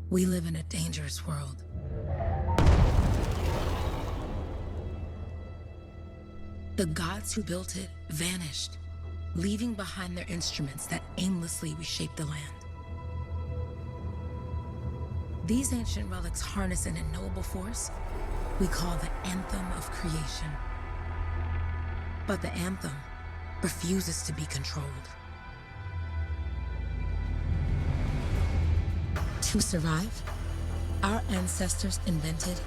We live in a dangerous world. The gods who built it vanished, leaving behind their instruments that aimlessly reshaped the land. These ancient relics harness an unknowable force we call the Anthem of Creation. But the Anthem refuses to be controlled. To survive, our ancestors invented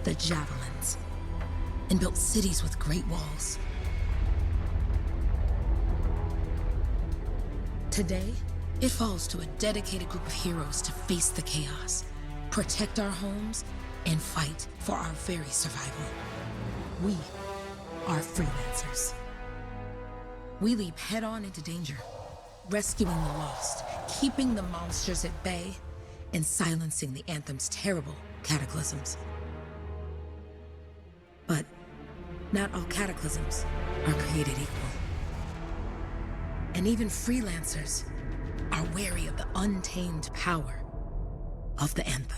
the javelins and built cities with great walls. Today, it falls to a dedicated group of heroes to face the chaos, protect our homes, and fight for our very survival. We are Freelancers. We leap head-on into danger, rescuing the lost, keeping the monsters at bay, and silencing the Anthem's terrible cataclysms. But not all cataclysms are created equal. And even Freelancers are wary of the untamed power of the Anthem.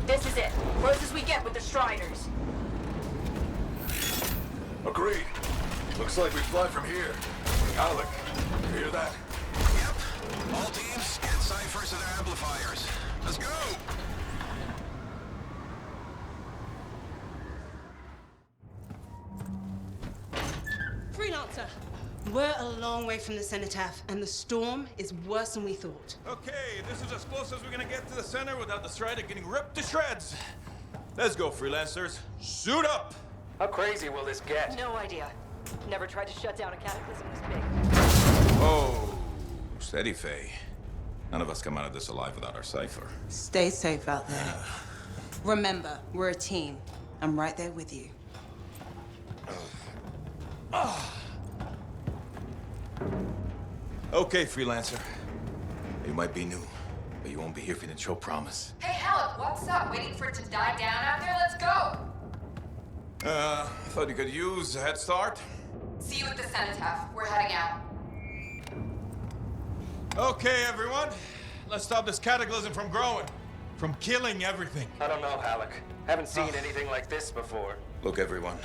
This is it. Close as we get with the Striders. Agreed. Looks like we fly from here. Alec, you hear that? Yep. All teams, get ciphers to their amplifiers. Let's go! Freelancer! We're a long way from the cenotaph, and the storm is worse than we thought. Okay, this is as close as we're gonna get to the center without the Strider getting ripped to shreds. Let's go, Freelancers. Suit up! How crazy will this get? No idea. Never tried to shut down a cataclysm this big. Oh, steady, Faye. None of us come out of this alive without our cipher. Stay safe out there. Remember, we're a team. I'm right there with you. Okay, Freelancer. You might be new, but you won't be here if you didn't show promise. Hey, Helen, what's up? Waiting for it to die down out there? Let's go! I thought you could use a head start. See you at the cenotaph. We're heading out. Okay, everyone. Let's stop this cataclysm from growing, from killing everything. I don't know, Alec. Haven't seen anything like this before. Look, everyone.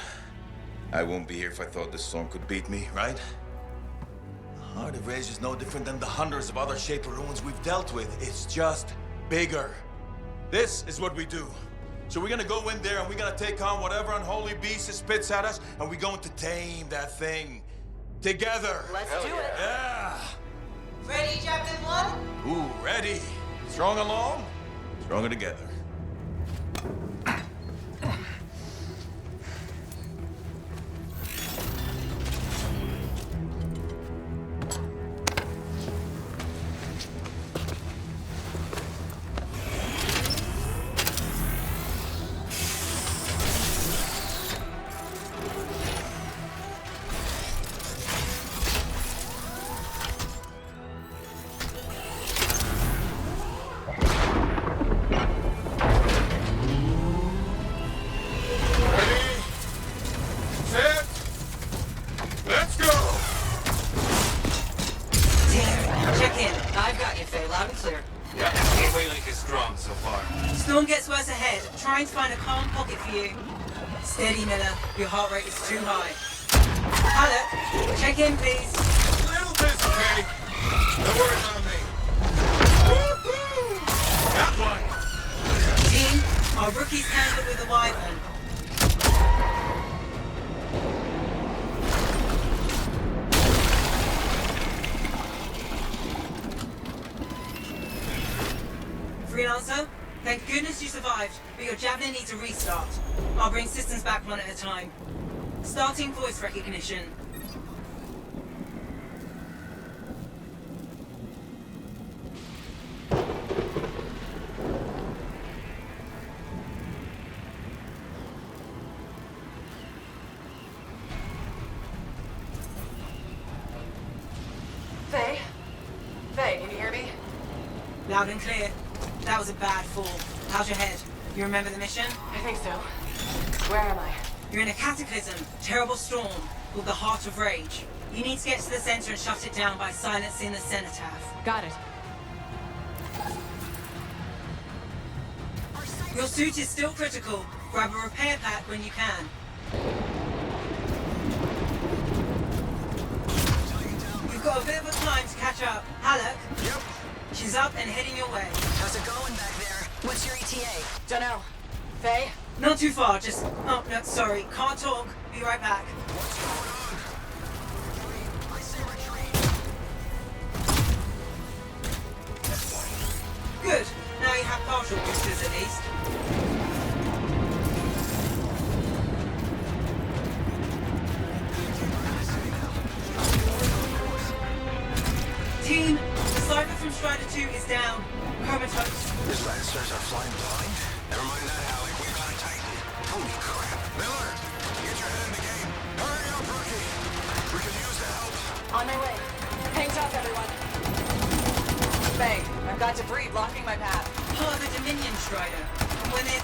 I won't be here if I thought this storm could beat me, right? Heart of Rage is no different than the hundreds of other Shaper ruins we've dealt with. It's just bigger. This is what we do. So we're gonna go in there and we're gonna take on whatever unholy beast it spits at us, and we're going to tame that thing. Together. Let's do it. Yeah. Ready, Javelin 1? Ooh, ready. Strong along, stronger together. Storm gets worse ahead. Trying to find a calm pocket for you. Steady, Miller. Your heart rate is too high. Alec, check in, please. A little busy, Kay. Don't worry about me. That one. Team, our rookies handled with the Wyvern. Freelancer, thank goodness you survived, but your Javelin needs a restart. I'll bring systems back one at a time. Starting voice recognition. Faye? Faye, can you hear me? Loud and clear. That was a bad fall. How's your head? You remember the mission? I think so. Where am I? You're in a cataclysm, terrible storm, called the Heart of Rage. You need to get to the center and shut it down by silencing the cenotaph. Got it. Your suit is still critical. Grab a repair pack when you can. You've got a bit of a climb to catch up. Halleck? Yep. She's up and heading your way. How's it going back there? What's your ETA? Dunno. Faye? Not too far, just... Oh, no, sorry. Can't talk. Be right back. What's going on? I say retreat. Good. Now you have partial boosters at least. Team, the Cypher from Strider 2 is down. Comatose. His lancers are flying blind. Never mind that, Alec. We've got a Titan. Holy crap. Miller, get your head in the game. Hurry up, rookie. We could use the help. On my way. Hang tough, everyone. Faye, I've got debris blocking my path. Part of the Dominion Strider. And when it...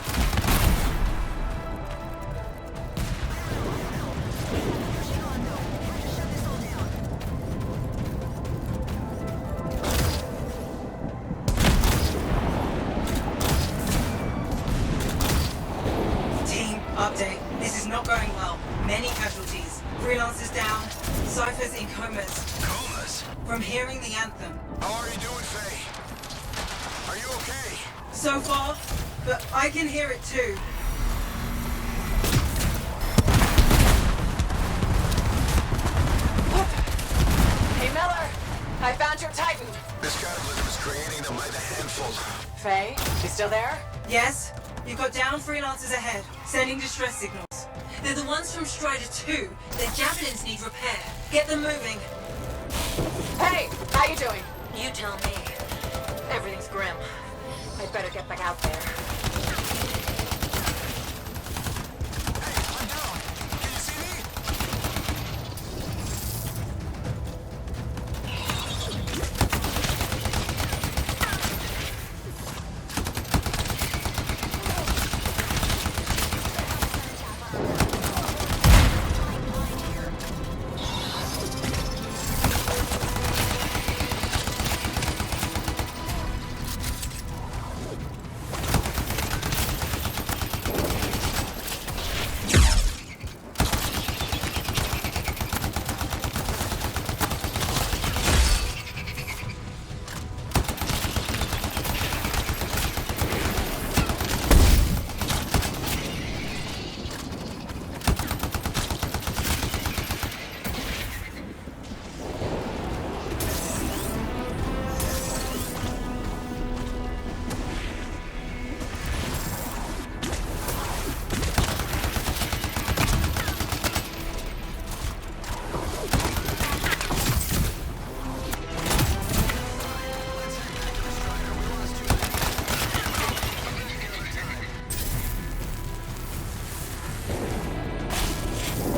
Team, update. This is not going well. Many casualties. Freelancers down. Cyphers in comas. Comas? From hearing the anthem. How are you doing, Faye? Are you okay? So far, but I can hear it too. Hey, Miller! I found your Titan! This cataclysm is creating them by the handful. Faye, you still there? Yes, you've got down freelancers ahead, sending distress signals. They're the ones from Strider 2. Their javelins need repair. Get them moving. Hey, how you doing? You tell me. Everything's grim. I'd better get back out there. Hey, I'm down. Can you see me?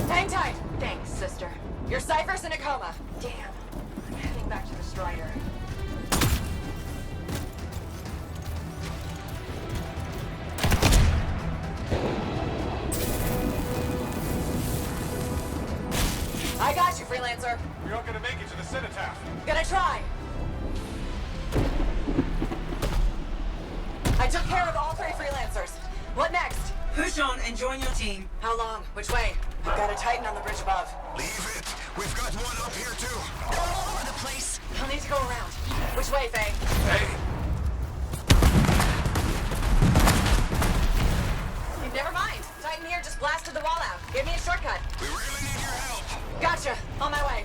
Hang tight! Thanks, sister. Your Cypher's in a coma. Damn. I'm heading back to the Strider. I got you, Freelancer. We aren't gonna make it to the cenotaph. Gonna try. I took care of all 3 Freelancers. What next? Push on and join your team. How long? Which way? I've got a Titan on the bridge above. Leave it. We've got one up here, too. All over the place. I'll need to go around. Which way, Faye? Hey, Never mind. Titan here just blasted the wall out. Give me a shortcut. We really need your help. Gotcha. On my way.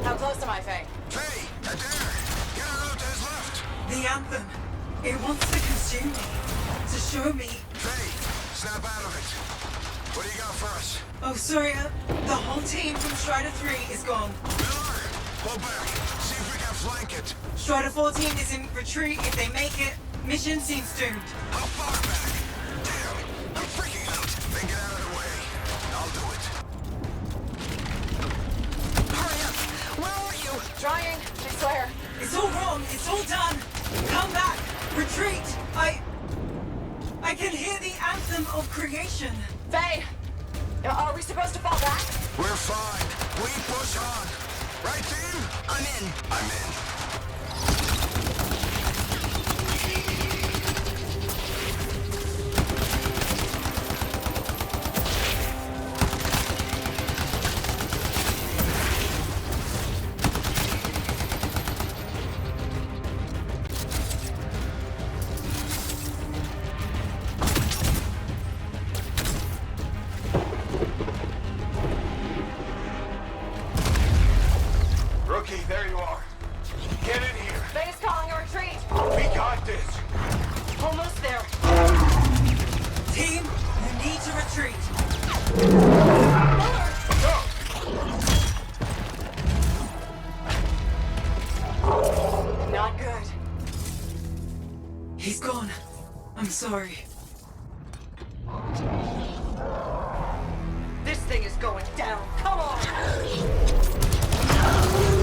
How close am I, Faye? Faye, a dare. Get her out to his left. The anthem. It wants to consume me. To show me. Faye, snap out of it. What do you got for us? Oh, sorry. The whole team from Strider 3 is gone. Miller, pull back. See if we can flank it. Strider 14 is in retreat. If they make it, mission seems doomed. How far back? Damn, I'm freaking out. Then get out of the way. I'll do it. wrong. It's all done. Come back. Retreat. I can hear the anthem of creation. Faye! Are we supposed to fall back? We're fine. We push on. Right, team? I'm in. I'm in. Rookie, there you are. Get in here. Faye's calling a retreat. We got this. Almost there. Team, you need to retreat. Not good. He's gone. I'm sorry. This thing is going down. Come on!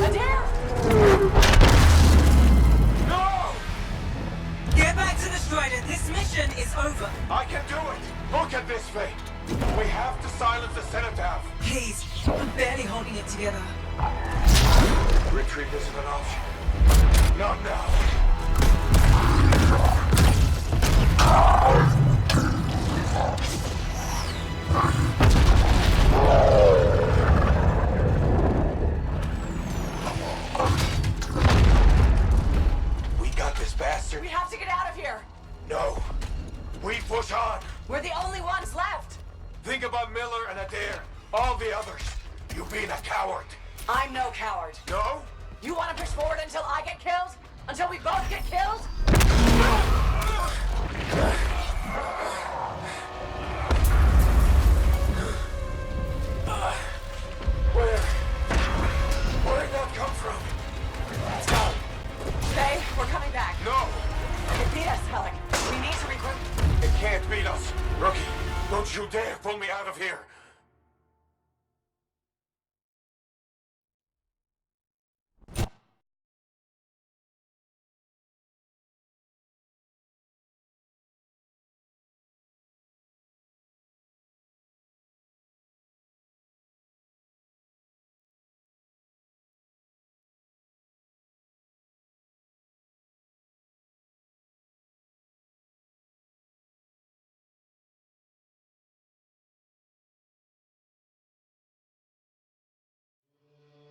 Adair! No! Get back to the Strider. This mission is over. I can do it. Look at this, Faye. We have to silence the cenotaph. Please, I'm barely holding it together. Retreat isn't an option. Not now. We got this bastard. We have to get out of here. No. We push on. We're the only ones left. Think about Miller and Adair. All the others. You being a coward. I'm no coward. No? You want to push forward until I get killed? Until we both get killed? Where'd that come from? Let's go. Faye, we're coming back. No! It beat us, Relic. We need to regroup. It can't beat us. Rookie, don't you dare pull me out of here.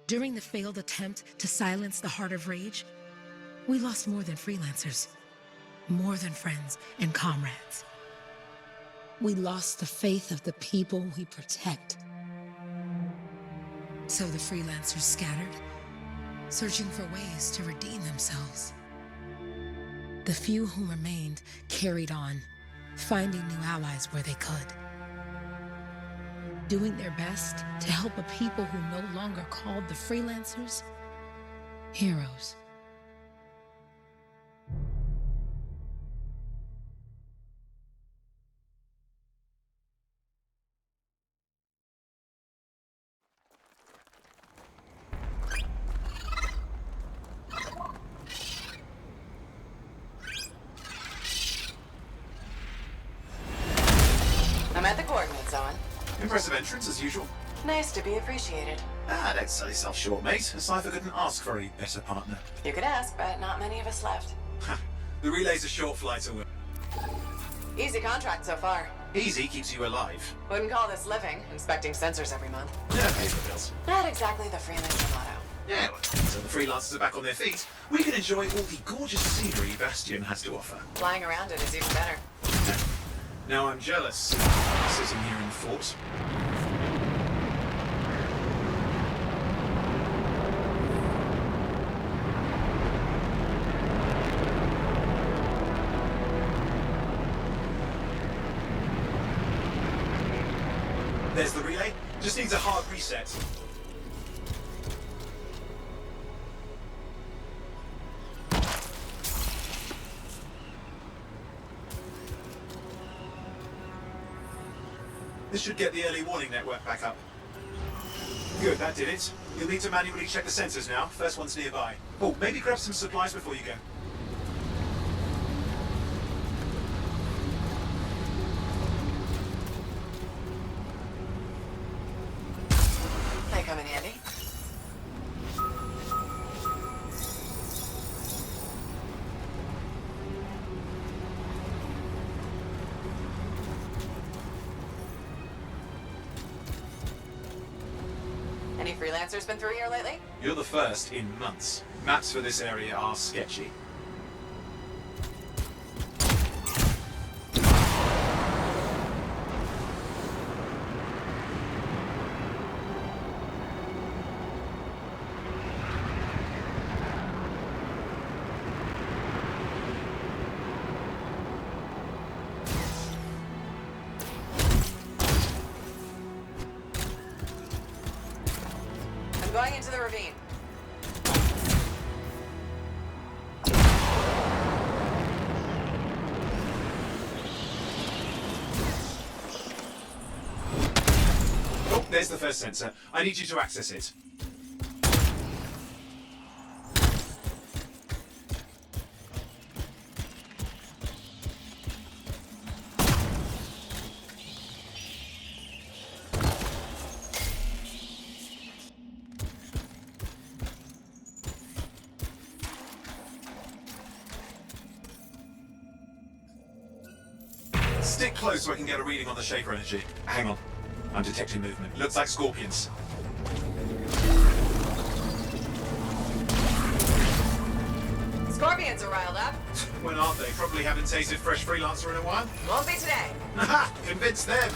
During the failed attempt to silence the Heart of Rage, we lost more than freelancers, more than friends and comrades. We lost the faith of the people we protect. So the freelancers scattered, searching for ways to redeem themselves. The few who remained carried on, finding new allies where they could. Doing their best to help a people who no longer called the freelancers heroes. I'm at the coordinate zone. Impressive entrance, as usual. Nice to be appreciated. Don't sell yourself short, mate. A Cypher couldn't ask for a better partner. You could ask, but not many of us left. The relay's a short flight away. Easy contract so far. Easy keeps you alive. Wouldn't call this living, inspecting sensors every month. Yeah, pays the bills. Not exactly the freelancer motto. Yeah, well, so the freelancers are back on their feet. We can enjoy all the gorgeous scenery Bastion has to offer. Flying around it is even better. Now I'm jealous, sitting here in the fort. There's the relay. Just needs a hard reset. This should get the early warning network back up. Good, that did it. You'll need to manually check the sensors now. First one's nearby. Oh, maybe grab some supplies before you go. They come in handy. Any freelancers been through here lately? You're the first in months. Maps for this area are sketchy. I'm going into the ravine. Oh, there's the first sensor. I need you to access it. Stick close so I can get a reading on the Shaper energy. Hang on. I'm detecting movement. Looks like scorpions. Scorpions are riled up. When aren't they? Probably haven't tasted fresh Freelancer in a while. Won't be today. Aha! Convince them!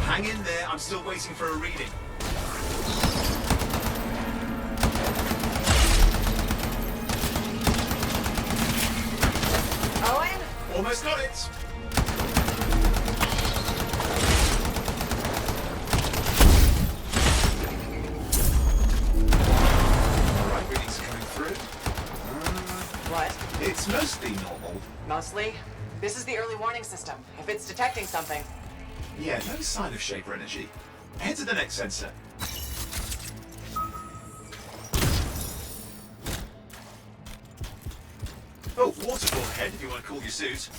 Hang in there. I'm still waiting for a reading. Owen? Almost got it! Alright, readings are coming through. What? It's mostly normal. Mostly. This is the early warning system. If it's detecting something. Yeah, no sign of Shaper energy. Head to the next sensor. Oh, waterfall head if you want to cool your suit.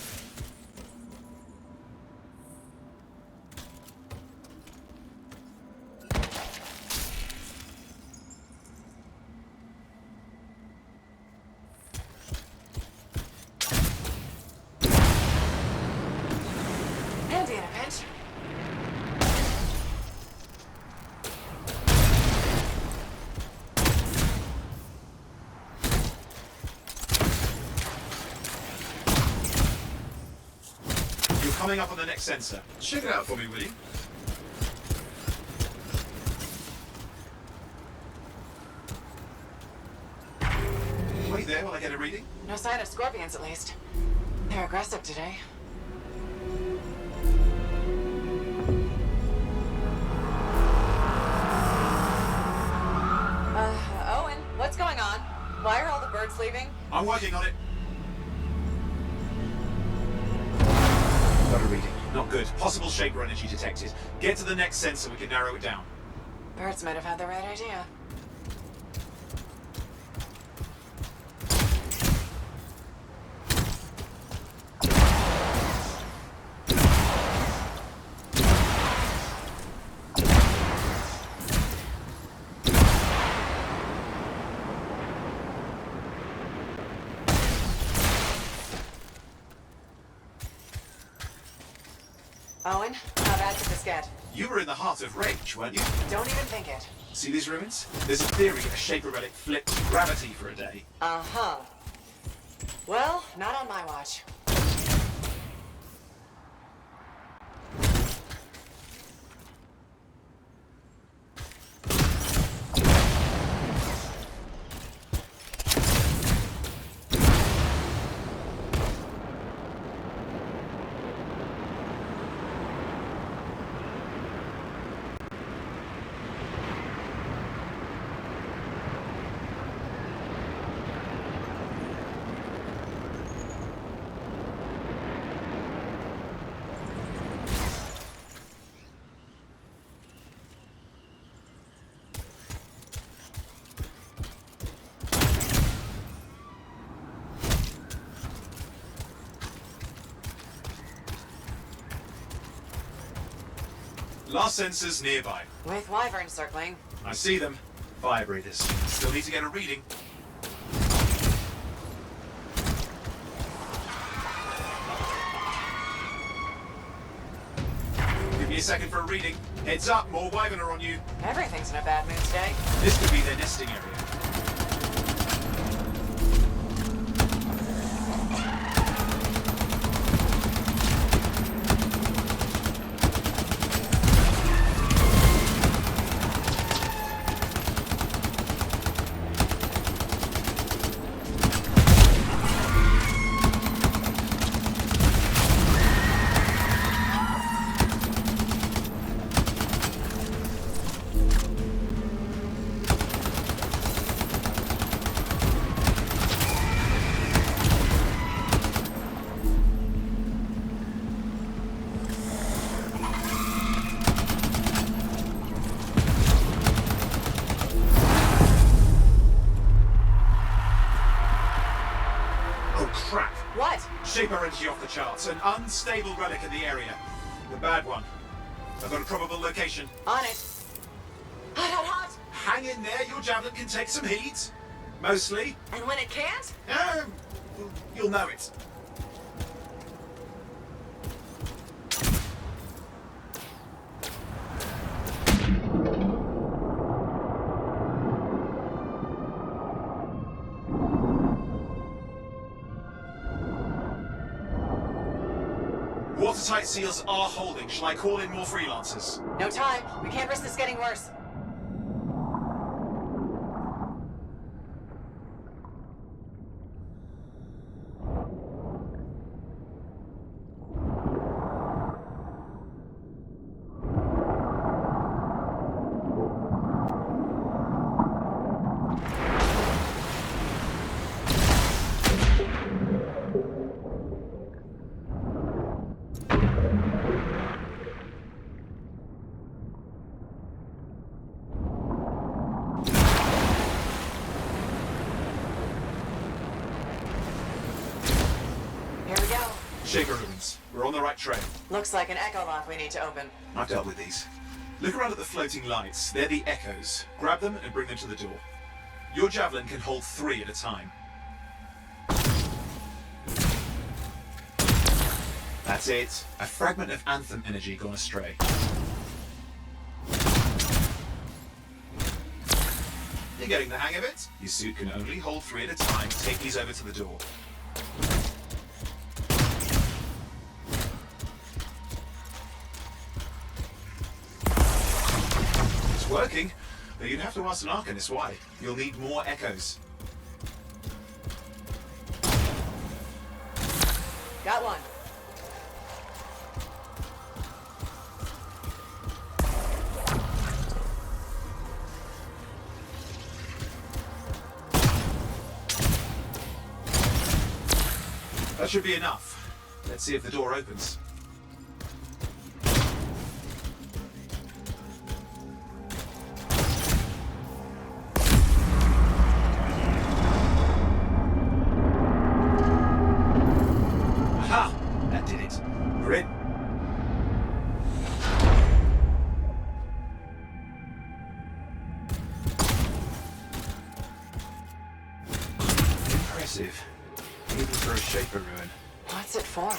Handy in a pinch. You're coming up on the next sensor. Check it out for me, will you? Wait there while I get a reading. No sign of scorpions, at least. They're aggressive today. Owen, what's going on? Why are all the birds leaving? I'm working on it. Got a reading. Not good. Possible Shaper energy detected. Get to the next sensor, we can narrow it down. Birds might have had the right idea. Owen, how bad could this get? You were in the heart of rage, weren't you? Don't even think it. See these ruins? There's a theory a Shaper relic flipped gravity for a day. Uh-huh. Well, not on my watch. are sensors nearby. With wyverns circling. I see them. Fire breathers. Still need to get a reading. Give me a second for a reading. Heads up, more wyvern are on you. Everything's in a bad mood today. This could be their nesting area. Shaper energy off the charts. An unstable relic in the area. The bad one. I've got a probable location. On it. Hot, hot, hot. Hang in there. Your javelin can take some heat. Mostly. And when it can't? You'll know it. Watertight seals are holding. Shall I call in more freelancers? No time. We can't risk this getting worse. Shaper ruins. We're on the right trail. Looks like an echo lock we need to open. I've dealt with these. Look around at the floating lights. They're the echoes. Grab them and bring them to the door. Your javelin can hold 3 at a time. That's it. A fragment of Anthem energy gone astray. You're getting the hang of it. Your suit can only hold 3 at a time. Take these over to the door. Working, but you'd have to ask an Arcanist why. You'll need more echoes. Got one. That should be enough. Let's see if the door opens. Even for a Shaper ruin. What's it for?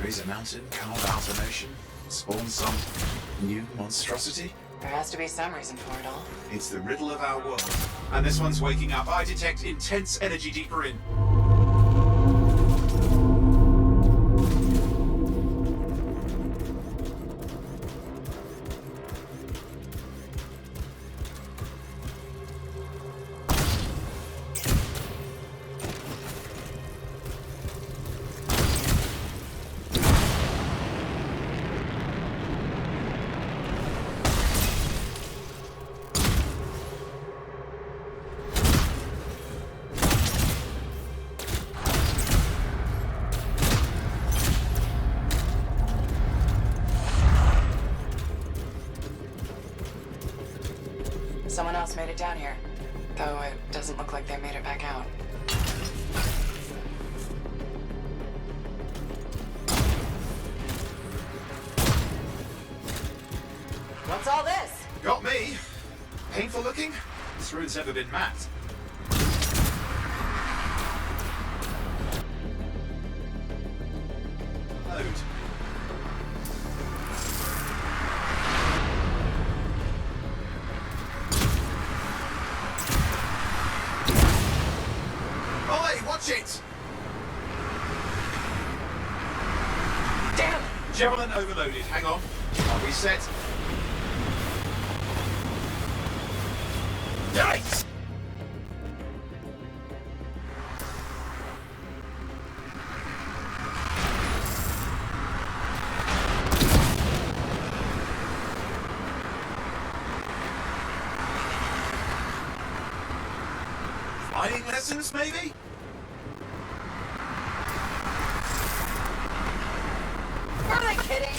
Raise a mountain, carve out an ocean, spawn some new monstrosity. There has to be some reason for it all. It's the riddle of our world. And this one's waking up. I detect intense energy deeper in. Someone else made it down here, though it doesn't look like they made it back out. painful looking? This rune's never been mapped. Load. Oi, watch it! Damn! Javelin overloaded. Hang on. I'll reset. Yikes! Flying lessons, maybe? Are they kidding?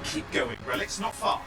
Keep going. Relic's not far.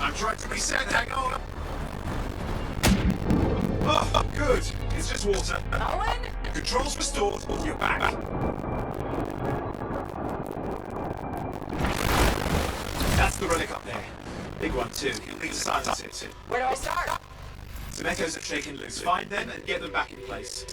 I'm trying to reset. Hang on. Oh, good. It's just water. Owen? Controls restored. You're back. That's the relic up there. Big one too. You'll need to silence it. Where do I start? Some echoes have shaken loose. Find them and get them back in place.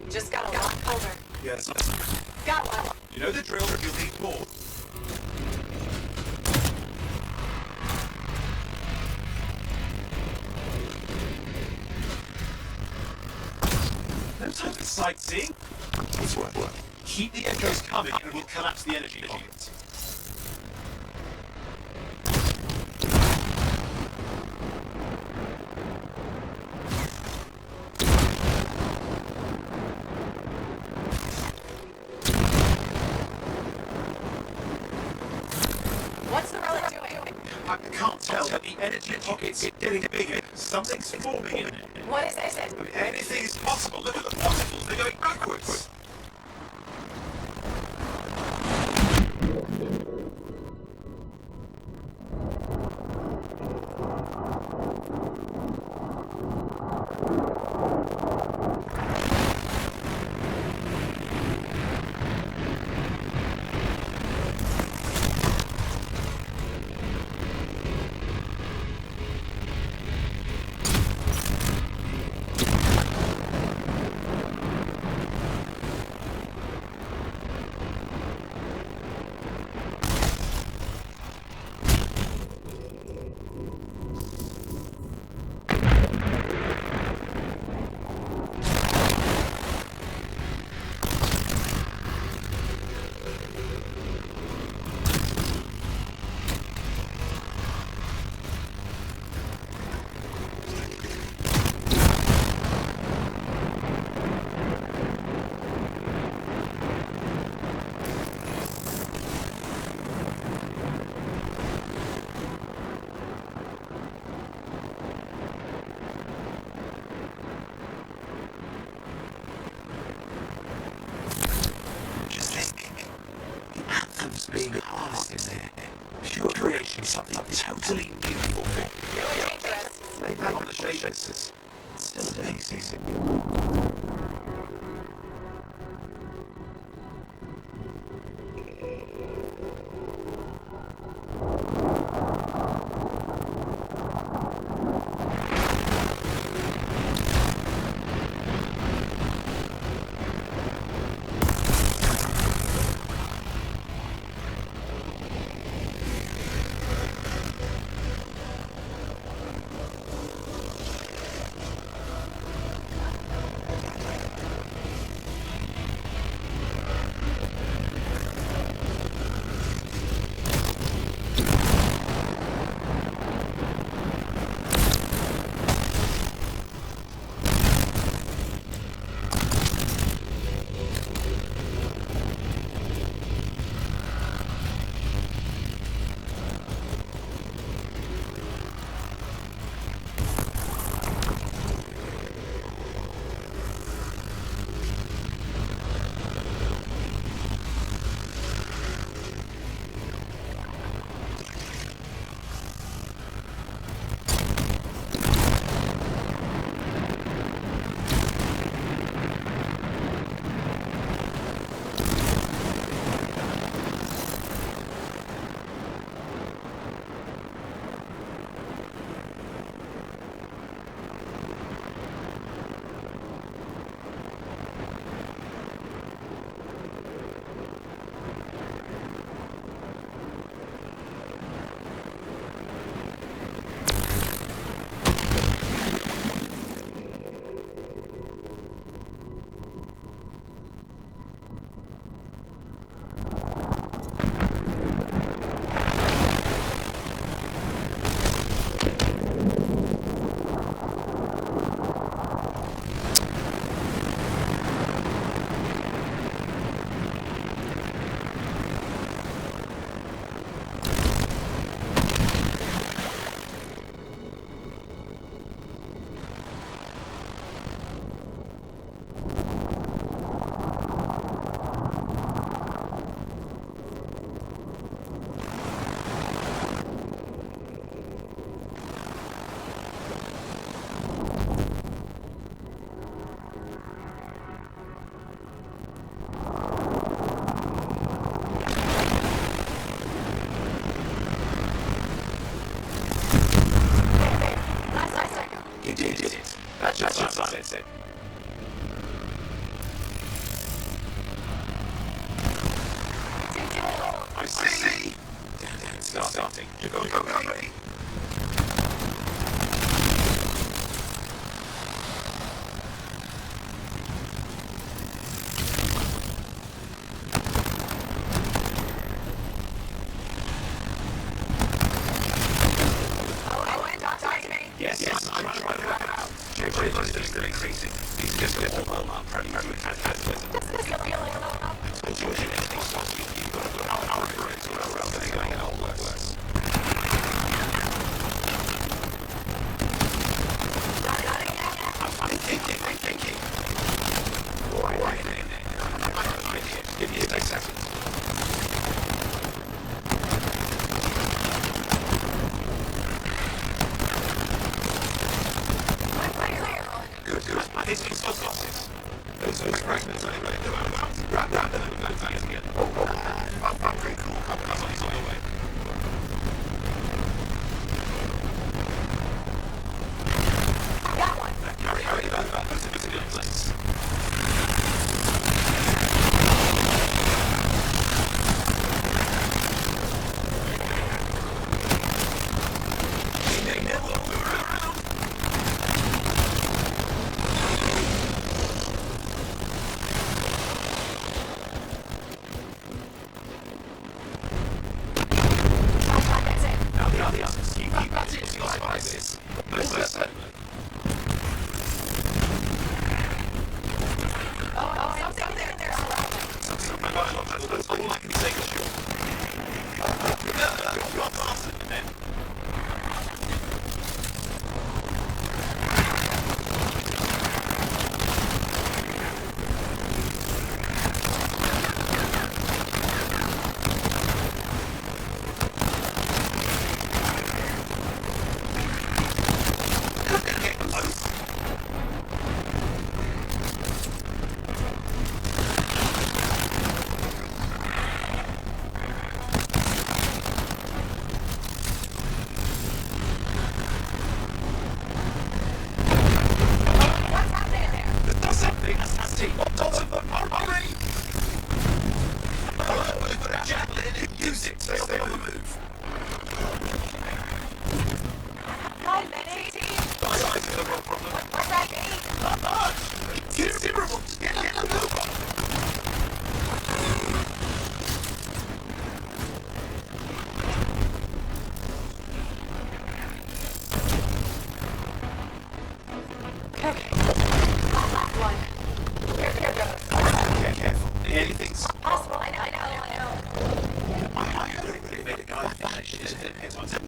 Just got a lot colder. Yes. Got one. You know the drill. You'll need more. No time for sightseeing. What's what? Keep the echoes coming and we'll collapse the energy pockets. What's the relic doing? I can't tell, but the energy pocket's getting bigger. Something's forming in it. What is this? Anything is possible. Look at the particles. They're going backwards. is being harnessed in there. Pure creation, something totally beautiful. Really dangerous. They back on the shapers. Still amazing. javelin and use it. Stay on the move. Hi, Benny. My eyes got a real problem. What's that mean? Not much. It's considerable. Get the move on. Anything's Possible, I know.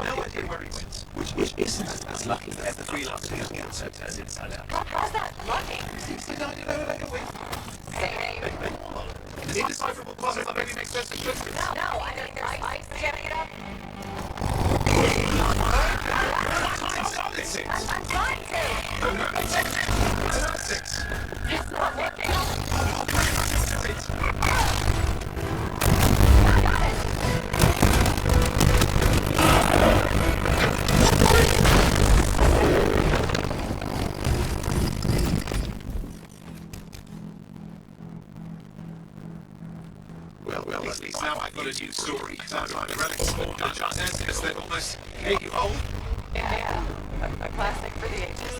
no idea where he went. Which isn't as lucky as the freelancers who also turns inside out. How's that lucky? The indecipherable puzzle that maybe makes sense to you. No, I mean, there's lights jamming it up. I'm trying to. It's another 6. It's not working. Well, at least now I've got a new story. Sounds like the Relic spawned a giant that almost ate you whole. Yeah, a classic for the ages.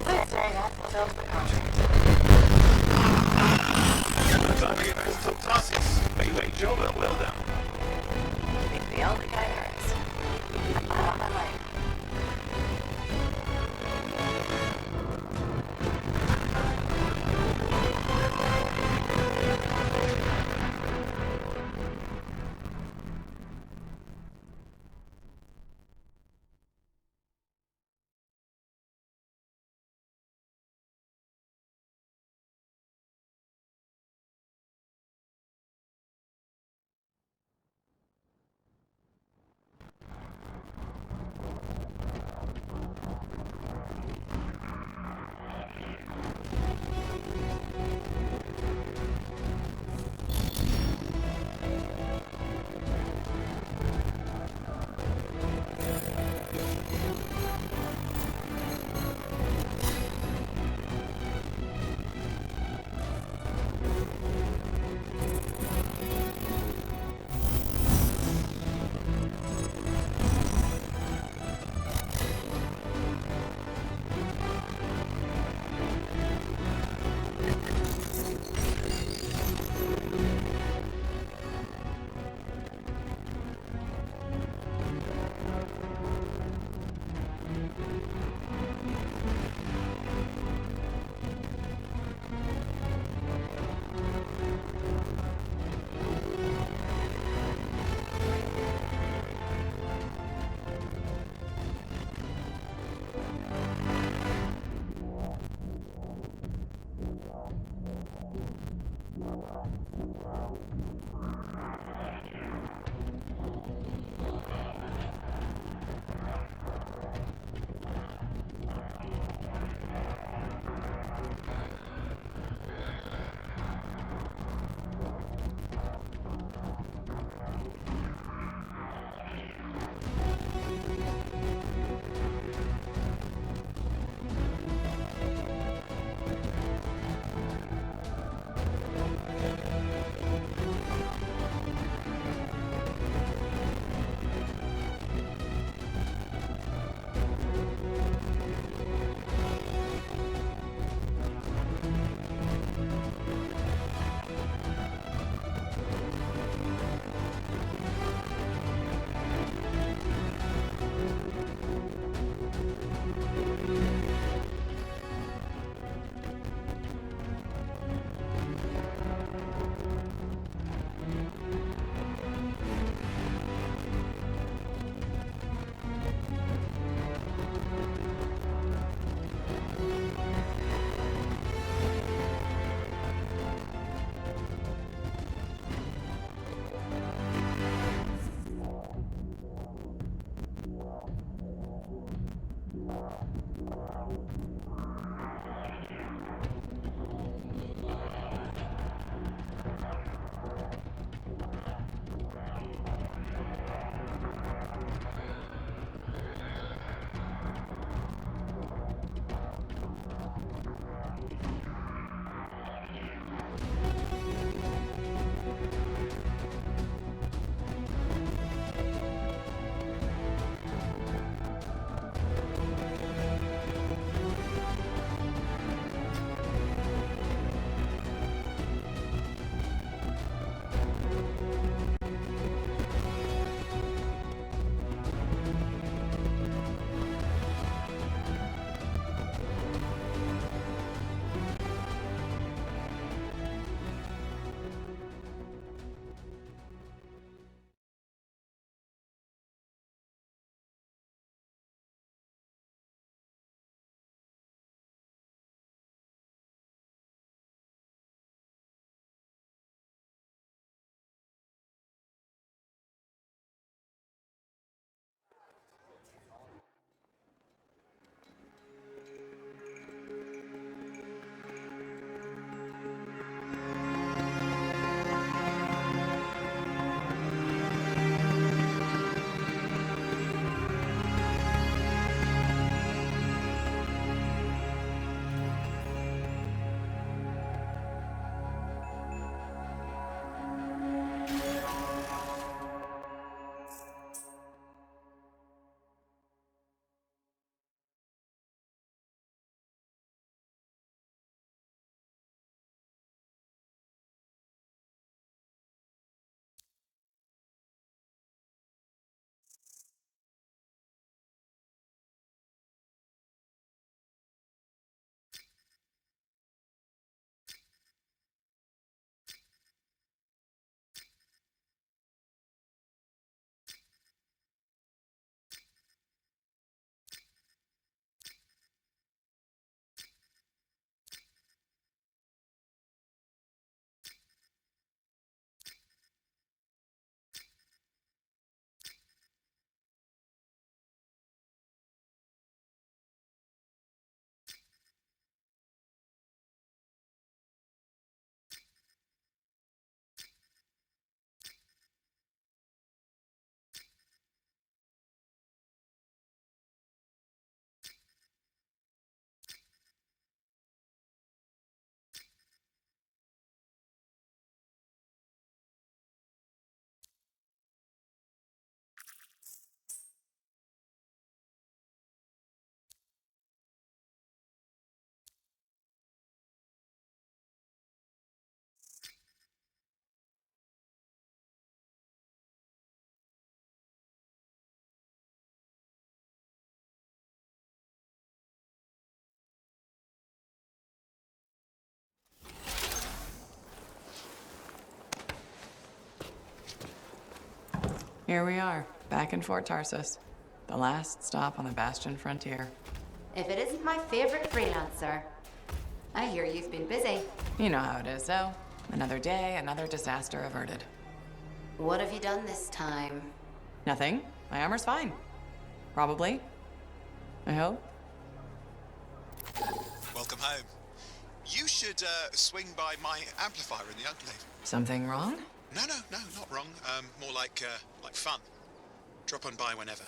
Let's say that fulfills the contract. Time to get back to talk Tarsus. You made your job well done. He's the only guy there is. I'm on my way. Here we are, back in Fort Tarsus. The last stop on the Bastion frontier. If it isn't my favorite freelancer. I hear you've been busy. You know how it is, though. Another day, another disaster averted. What have you done this time? Nothing. My armor's fine. Probably. I hope. Welcome home. You should swing by my amplifier in the Enclave. Something wrong? No, not wrong. More like fun. Drop on by whenever.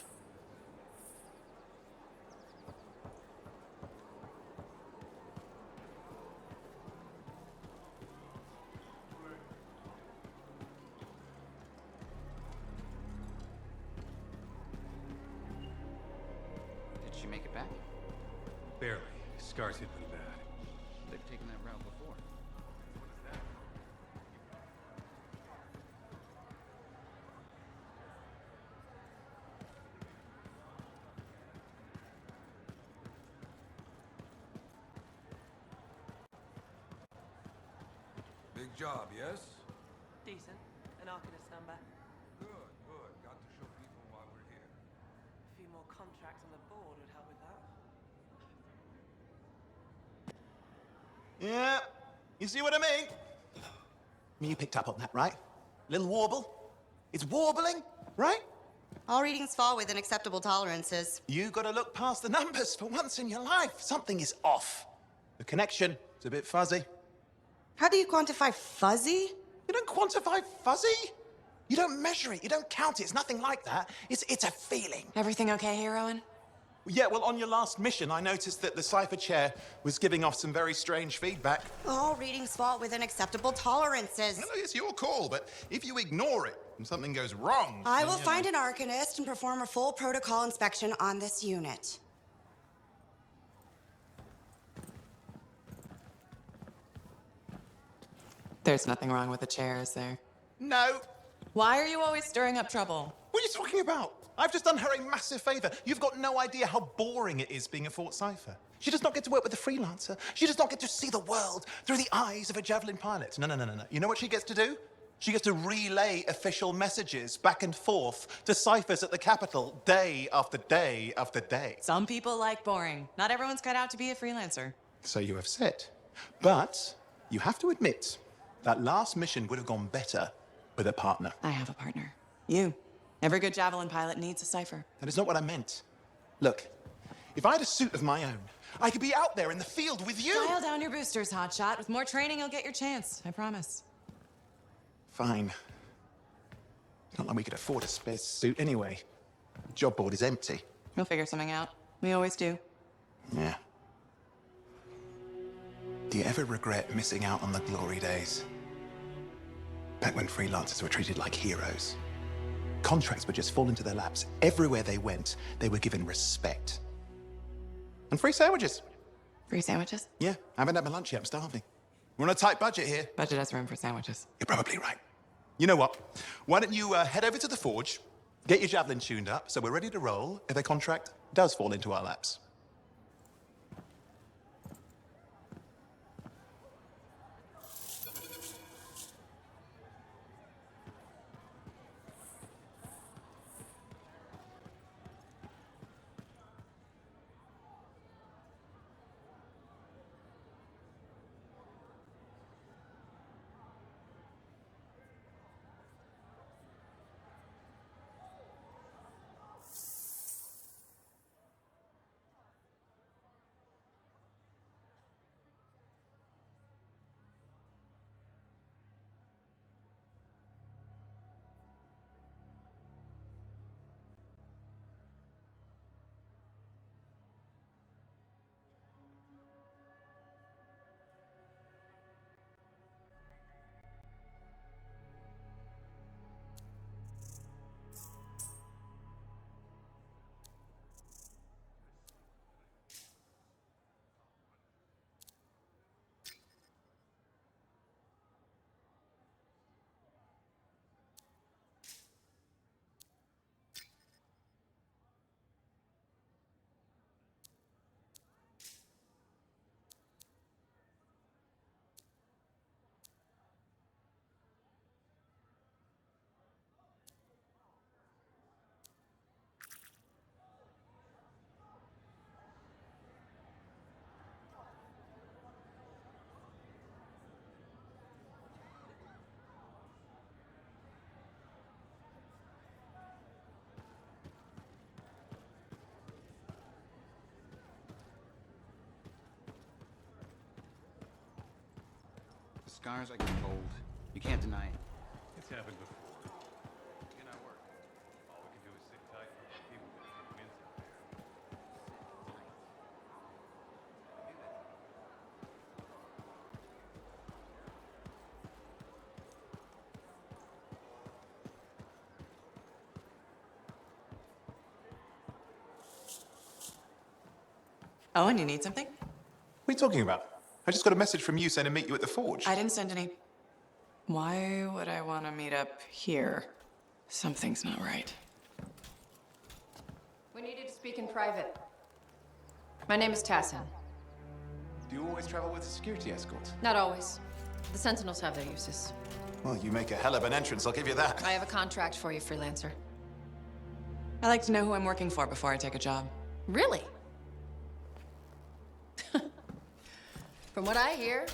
Did she make it back? Barely. Scars hit pretty bad. They've taken that route before. Big job, yes? Decent. An Arcanist number. Good. Got to show people why we're here. A few more contracts on the board would help with that. Yeah, you see what I mean? You picked up on that, right? Little warble? It's warbling, right? All readings fall within acceptable tolerances. You gotta look past the numbers for once in your life. Something is off. The connection is a bit fuzzy. How do you quantify fuzzy? You don't quantify fuzzy? You don't measure it, you don't count it. It's nothing like that. It's a feeling. Everything okay, heroine? Yeah, well, on your last mission, I noticed that the cipher chair was giving off some very strange feedback. All readings fall within acceptable tolerances. No, it's your call, but if you ignore it and something goes wrong... I will find an Arcanist and perform a full protocol inspection on this unit. There's nothing wrong with the chair, is there? No. Why are you always stirring up trouble? What are you talking about? I've just done her a massive favor. You've got no idea how boring it is being a Fort Cipher. She does not get to work with a freelancer. She does not get to see the world through the eyes of a javelin pilot. No. You know what she gets to do? She gets to relay official messages back and forth to ciphers at the capital day after day after day. Some people like boring. Not everyone's cut out to be a freelancer. So you have said. But you have to admit, that last mission would have gone better with a partner. I have a partner. You. Every good javelin pilot needs a cipher. That is not what I meant. Look, if I had a suit of my own, I could be out there in the field with you. Dial down your boosters, hotshot. With more training, you'll get your chance. I promise. Fine. It's not like we could afford a spare suit anyway. The job board is empty. We'll figure something out. We always do. Yeah. Do you ever regret missing out on the glory days? Back when freelancers were treated like heroes. Contracts would just fall into their laps. Everywhere they went, they were given respect. And free sandwiches. Free sandwiches? Yeah, I haven't had my lunch yet. I'm starving. We're on a tight budget here. Budget has room for sandwiches. You're probably right. You know what? Why don't you head over to the forge, get your javelin tuned up, so we're ready to roll if a contract does fall into our laps. scars I can hold. You can't deny it. It's happened before. It cannot work. All we can do is sit tight and deal with it when the wind's out there. Owen, you need something? What are you talking about? I just got a message from you saying to meet you at the forge. I didn't send any. Why would I want to meet up here? Something's not right. We needed to speak in private. My name is Tassin. Do you always travel with a security escort? Not always. The Sentinels have their uses. Well, you make a hell of an entrance, I'll give you that. I have a contract for you, Freelancer. I like to know who I'm working for before I take a job. Really? From what I hear,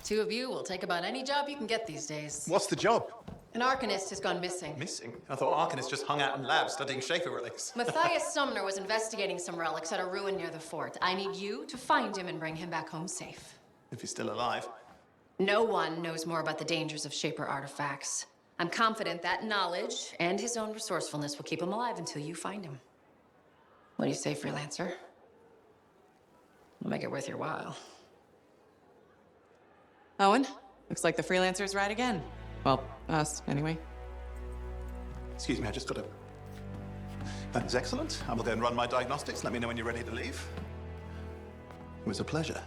two of you will take about any job you can get these days. What's the job? An Arcanist has gone missing. Missing? I thought Arcanists just hung out in labs studying Shaper relics. Matthias Sumner was investigating some relics at a ruin near the fort. I need you to find him and bring him back home safe. If he's still alive. No one knows more about the dangers of Shaper artifacts. I'm confident that knowledge and his own resourcefulness will keep him alive until you find him. What do you say, Freelancer? We'll make it worth your while. Owen, looks like the Freelancers right again. Well, us, anyway. Excuse me, I just got to... That is excellent. I will go and run my diagnostics. Let me know when you're ready to leave. It was a pleasure.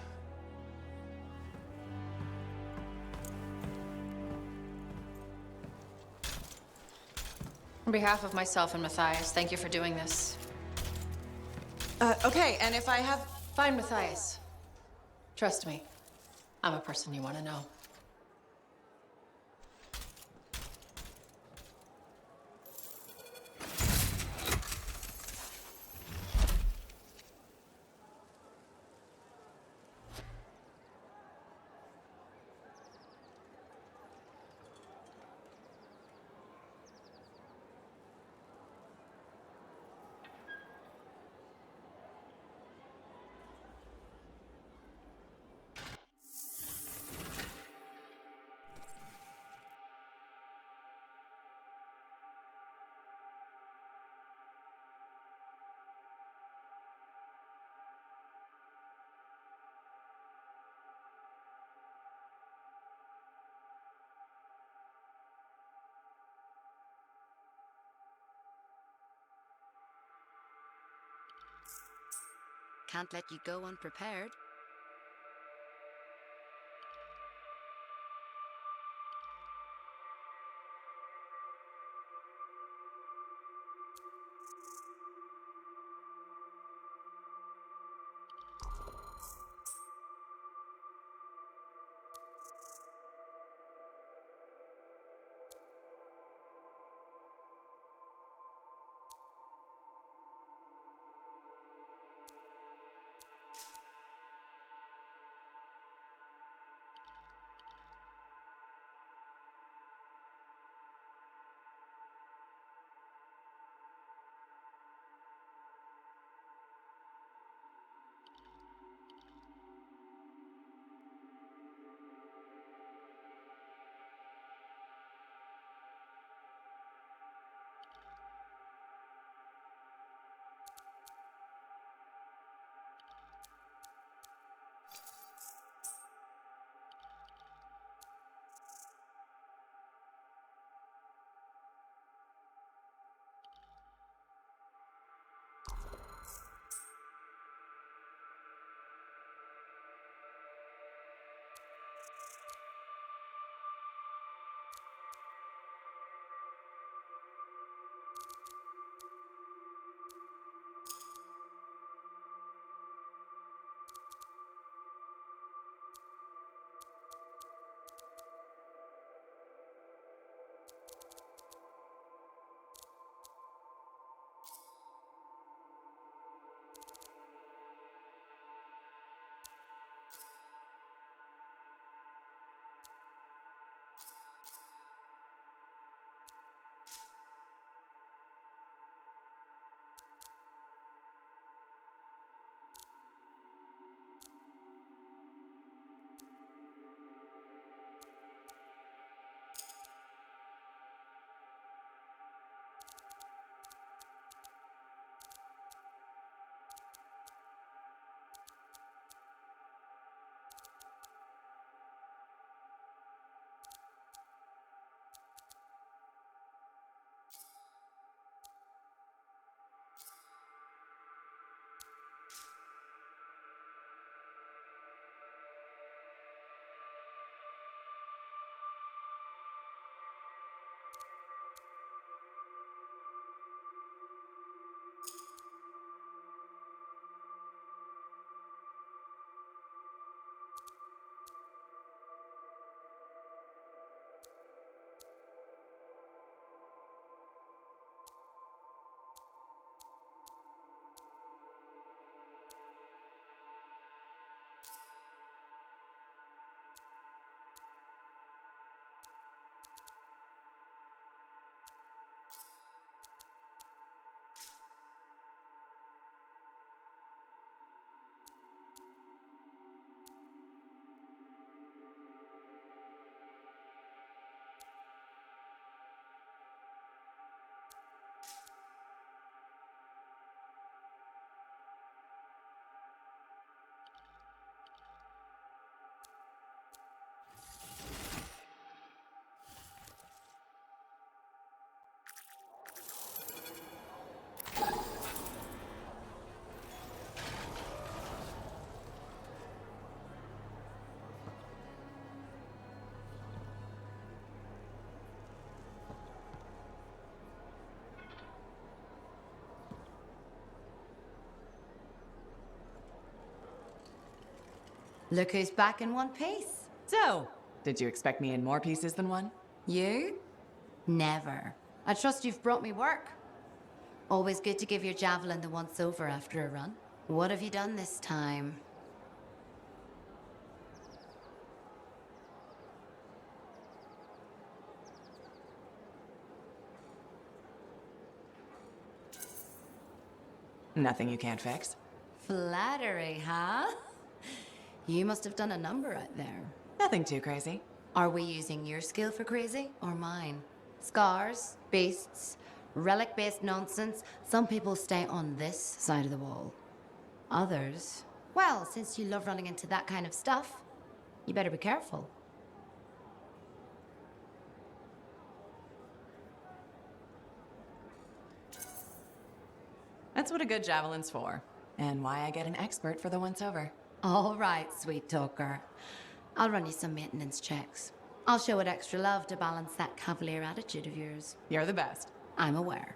On behalf of myself and Matthias, thank you for doing this. Okay, and if I have... Fine, Matthias. Trust me. I'm a person you want to know. Can't let you go unprepared. Look who's back in one piece. So, did you expect me in more pieces than one? You? Never. I trust you've brought me work. Always good to give your javelin the once-over after a run. What have you done this time? Nothing you can't fix. Flattery, huh? You must have done a number out there. Nothing too crazy. Are we using your skill for crazy or mine? Scars, beasts, relic-based nonsense. Some people stay on this side of the wall. Others, well, since you love running into that kind of stuff, you better be careful. That's what a good javelin's for, and why I get an expert for the once-over. All right, sweet talker. I'll run you some maintenance checks. I'll show it extra love to balance that cavalier attitude of yours. You're the best. I'm aware.